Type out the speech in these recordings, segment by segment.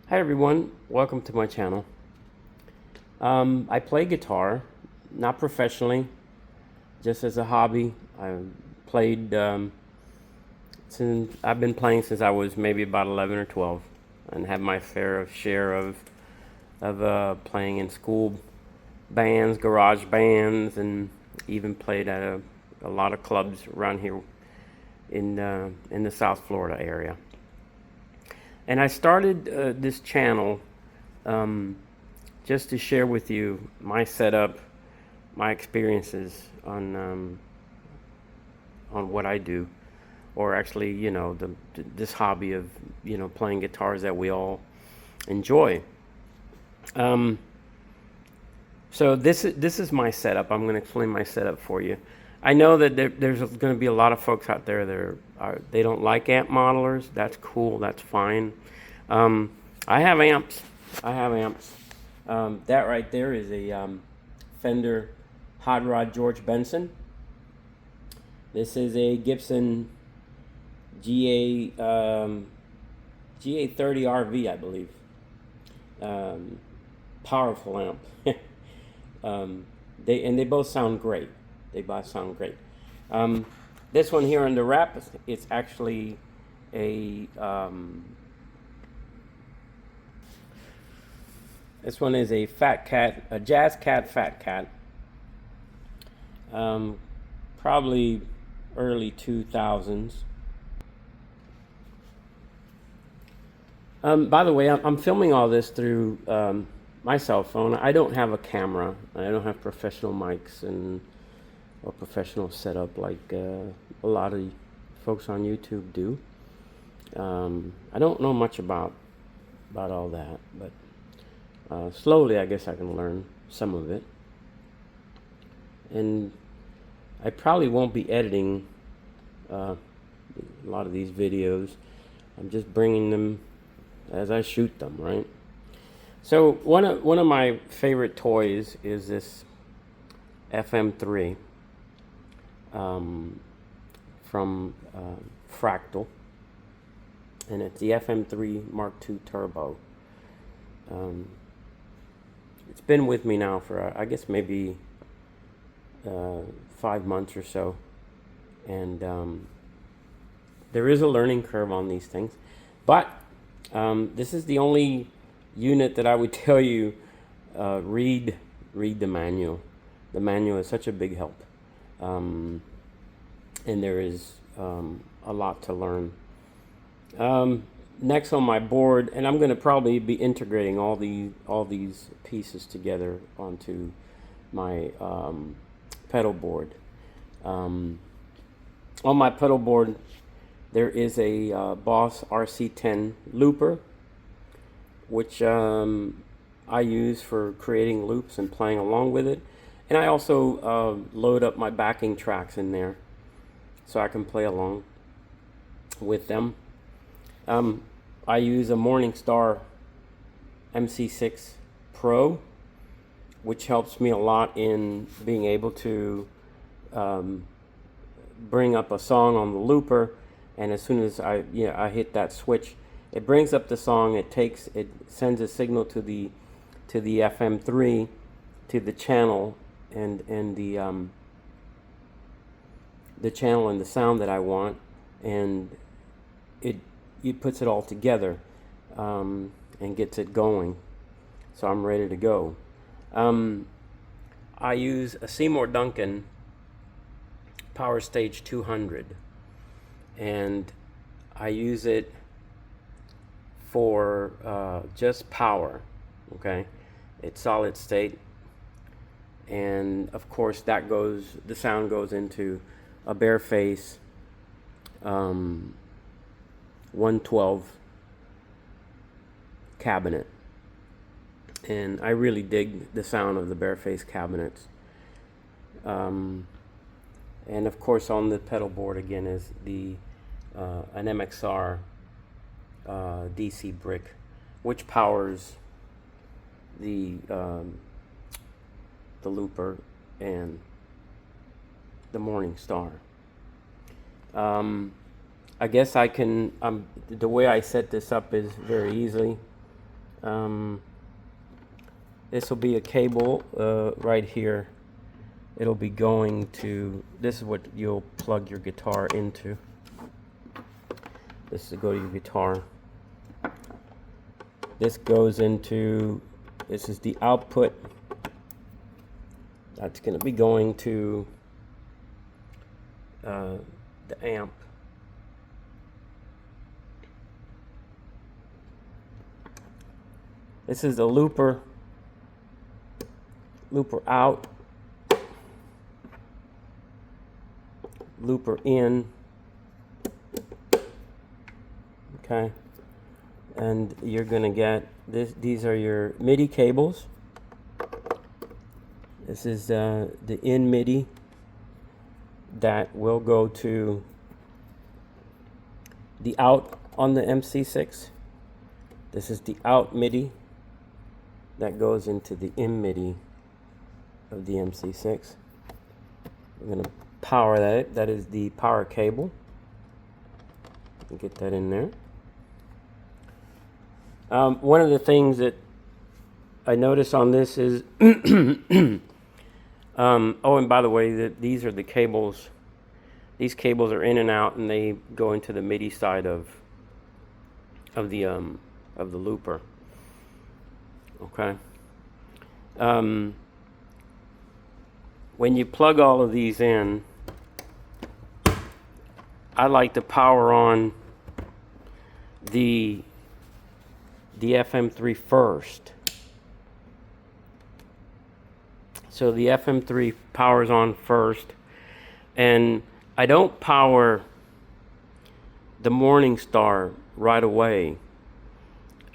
Hi everyone, welcome to my channel. I play guitar, not professionally, just as a hobby. I played since I've been playing since I was maybe about 11 or 12, and had my fair share of playing in school bands, garage bands, and even played at a lot of clubs around here in the South Florida area. And I started this channel just to share with you my setup, my experiences on what I do, or actually, this hobby of playing guitars that we all enjoy. So this is my setup. I'm going to explain my setup for you. I know that there's going to be a lot of folks out there that they don't like amp modelers. That's cool. That's fine. I have amps. That right there is a Fender Hot Rod George Benson. This is a Gibson GA30 RV, I believe. Powerful amp. They both sound great. This one here on the wrap, it's actually a this one is a Fat Cat, a Jazz Cat Fat Cat. Probably early 2000s. By the way, I'm filming all this through my cell phone. I don't have a camera. I don't have professional mics or professional setup like a lot of folks on YouTube do. I don't know much about all that, but slowly I guess I can learn some of it. And I probably won't be editing a lot of these videos. I'm just bringing them as I shoot them, right? So one of my favorite toys is this FM3 from Fractal, and it's the FM3 Mark II Turbo. It's been with me now for I guess maybe 5 months or so, and there is a learning curve on these things, but this is the only unit that I would tell you read the manual. The manual is such a big help, and there is a lot to learn. Next on my board, and I'm going to probably be integrating all these pieces together onto my pedal board. On my pedal board, there is a Boss RC-10 looper, which I use for creating loops and playing along with it. And I also load up my backing tracks in there so I can play along with them. I use a Morningstar MC6 Pro, which helps me a lot in being able to bring up a song on the looper, and as soon as I hit that switch, it brings up the song. It sends a signal to the FM3, to the channel and the channel and the sound that I want, and it puts it all together and gets it going. So I'm ready to go. I use a Seymour Duncan Power Stage 200, and I use it for just power. Okay, it's solid state, and of course the sound goes into a Bareface 112 cabinet, and I really dig the sound of the Bareface cabinets. And of course on the pedal board again is an MXR DC brick, which powers the looper and the Morningstar. I guess I can, the way I set this up is very easily. This will be a cable right here. It'll be going to, this is what you'll plug your guitar into. This is to go to your guitar. This goes into, this is the output. That's going to be going to the amp. This is the looper out, looper in, okay, and you're gonna get this. These are your MIDI cables. This is the in MIDI that will go to the out on the MC6. This is the out MIDI that goes into the in MIDI of the MC6. We're going to power that. That is the power cable. Get that in there. One of the things that I notice on this is, oh, and by the way, these are the cables. These cables are in and out, and they go into the MIDI side of the looper. Okay. When you plug all of these in, I like to power on the FM3 first. So the FM3 powers on first, and I don't power the Morningstar right away.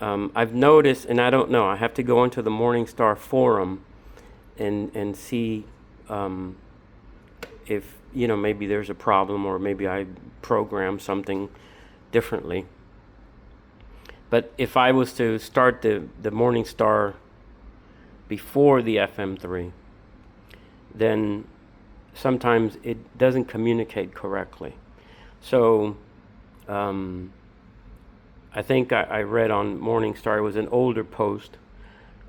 I've noticed, and I don't know, I have to go into the Morningstar forum and see if, you know, maybe there's a problem, or maybe I program something differently. But if I was to start the Morningstar before the FM3, then sometimes it doesn't communicate correctly. So I think I read on Morningstar, it was an older post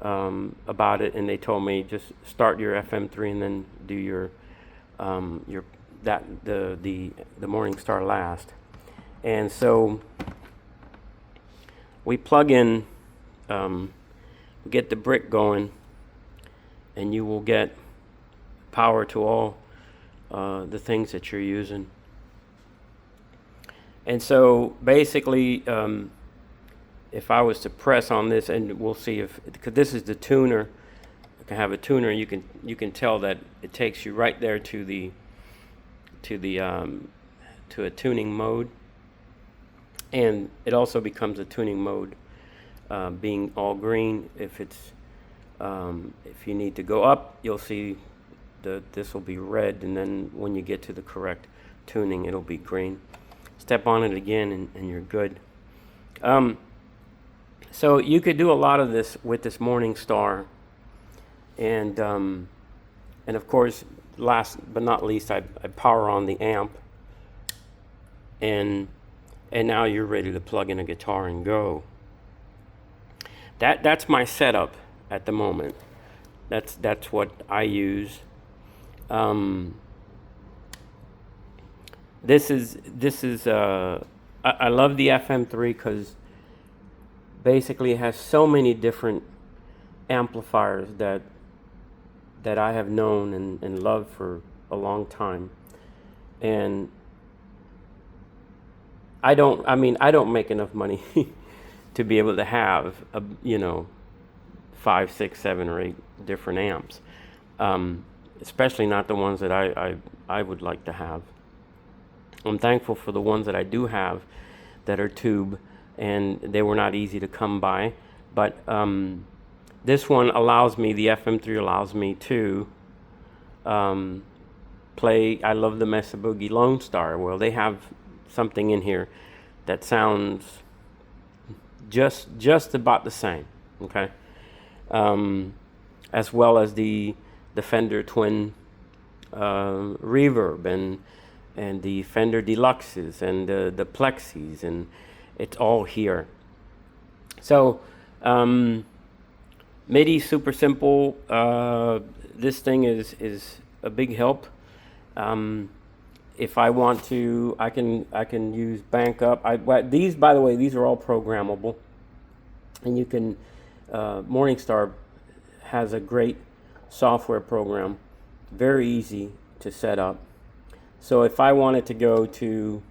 about it, and they told me just start your FM3 and then do the Morningstar last. And so we plug in, get the brick going, and you will get power to all the things that you're using. And so basically, if I was to press on this, and we'll see if, because this is the tuner, I can have a tuner, you can tell that it takes you right there to a tuning mode, and it also becomes a tuning mode, being all green. If it's if you need to go up, you'll see this will be red, and then when you get to the correct tuning, it'll be green. Step on it again, and you're good. So you could do a lot of this with this Morningstar, and of course, last but not least, I power on the amp, and now you're ready to plug in a guitar and go. That's my setup at the moment. That's what I use. This is I love the FM3 because basically it has so many different amplifiers that I have known and loved for a long time. And I don't make enough money to be able to have 5, 6, 7, or 8 different amps, especially not the ones that I would like to have. I'm thankful for the ones that I do have that are tube, and they were not easy to come by. But this one allows me, the FM3 allows me to play. I love the Mesa Boogie Lone Star. Well, they have something in here that sounds just about the same, okay? As well as the Fender Twin Reverb and the Fender Deluxes and the Plexis, and it's all here. So MIDI, super simple. This thing is a big help. If I want to, I can use bank up. These, by the way, these are all programmable, and you can. Morningstar has a great software program, very easy to set up. So if I wanted to go to,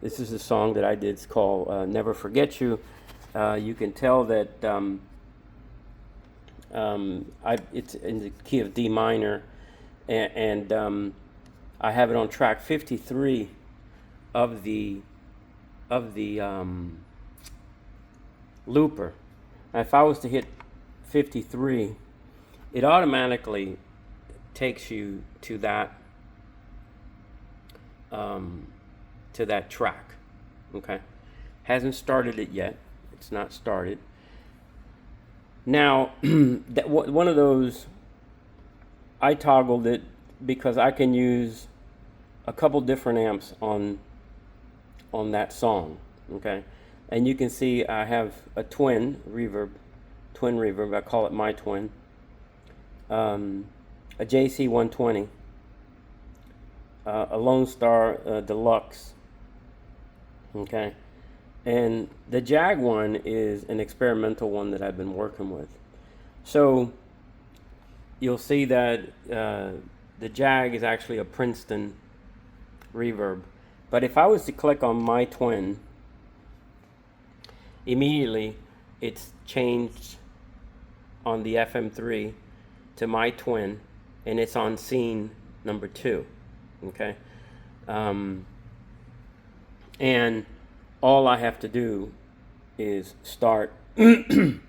this is a song that I did. It's called "Never Forget You." You can tell that it's in the key of D minor, and I have it on track 53 of the looper. Now, if I was to hit 53, it automatically takes you to that track. Okay, hasn't started it yet. It's not started. Now, one of those, I toggled it because I can use a couple different amps on that song. Okay, and you can see I have a twin reverb. I call it my twin. A JC 120, a Lone Star Deluxe. Okay, and the Jag one is an experimental one that I've been working with. So you'll see that the Jag is actually a Princeton reverb. But if I was to click on my twin, immediately it's changed on the FM3 to my twin, and it's on scene number 2. Okay, and all I have to do is start the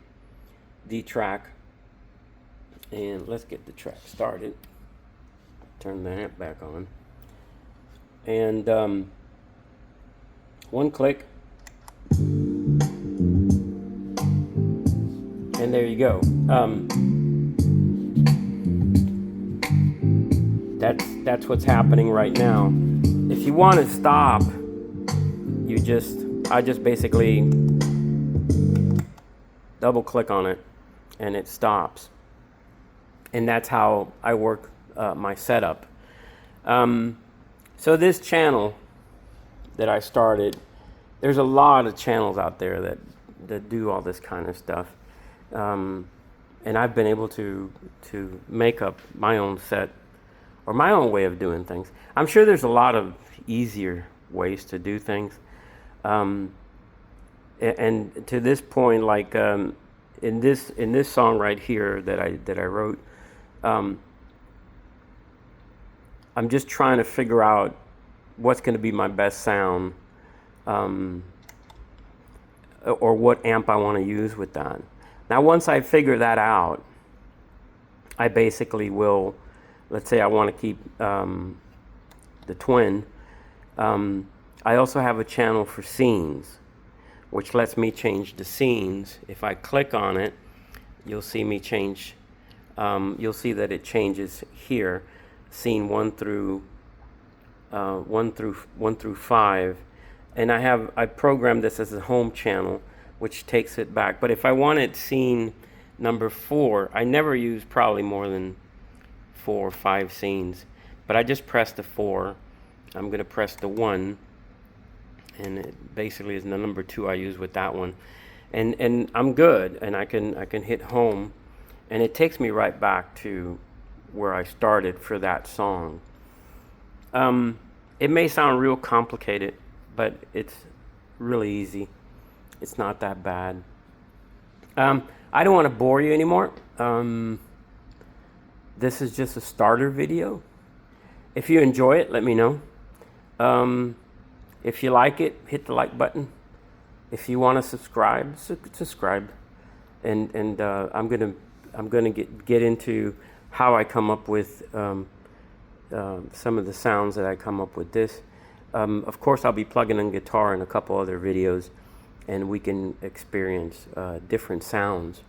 track, and let's get the track started. Turn the amp back on, and one click, and there you go. That's what's happening right now. If you want to stop, I just basically double click on it and it stops. And that's how I work my setup. So this channel that I started, there's a lot of channels out there that do all this kind of stuff. And I've been able to make up my own set or my own way of doing things. I'm sure there's a lot of easier ways to do things. And to this point, like in this song right here that I wrote, I'm just trying to figure out what's going to be my best sound, or what amp I want to use with that. Now, once I figure that out, I basically will, let's say I want to keep the twin. I also have a channel for scenes, which lets me change the scenes. If I click on it, you'll see me change. You'll see that it changes here, scene 1 through 5, and I programmed this as a home channel, which takes it back. But if I wanted scene number 4, I never use probably more than 4 or 5 scenes, but I just press the 4. I'm going to press the 1, and it basically is the number 2 I use with that one, and I'm good, and I can hit home, and it takes me right back to where I started for that song. It may sound real complicated, but it's really easy. It's not that bad. I don't want to bore you anymore. This is just a starter video. If you enjoy it, let me know. If you like it, hit the like button. If you want to subscribe, subscribe. And I'm gonna get into how I come up with some of the sounds that I come up with this. Of course, I'll be plugging in guitar in a couple other videos, and we can experience different sounds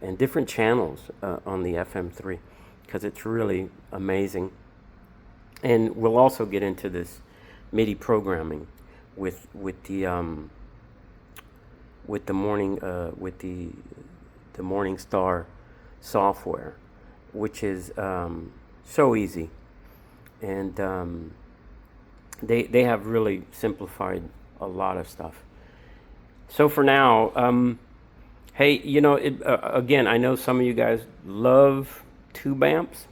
and different channels on the FM3, because it's really amazing. And we'll also get into this MIDI programming with the with the Morningstar software, which is so easy, and they have really simplified a lot of stuff. So for now, hey, again, I know some of you guys love tube amps.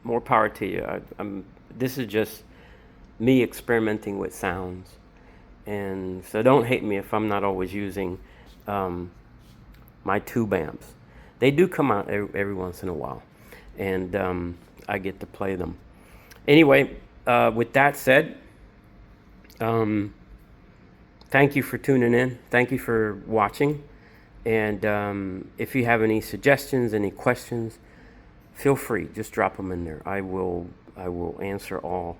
More power to you. This is just me experimenting with sounds, and so don't hate me if I'm not always using my tube amps. They do come out every once in a while, and I get to play them. Anyway, with that said, thank you for tuning in. Thank you for watching. And if you have any suggestions, any questions, feel free. Just drop them in there. I will answer all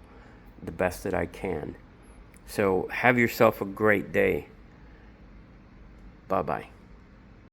the best that I can. So have yourself a great day. Bye-bye.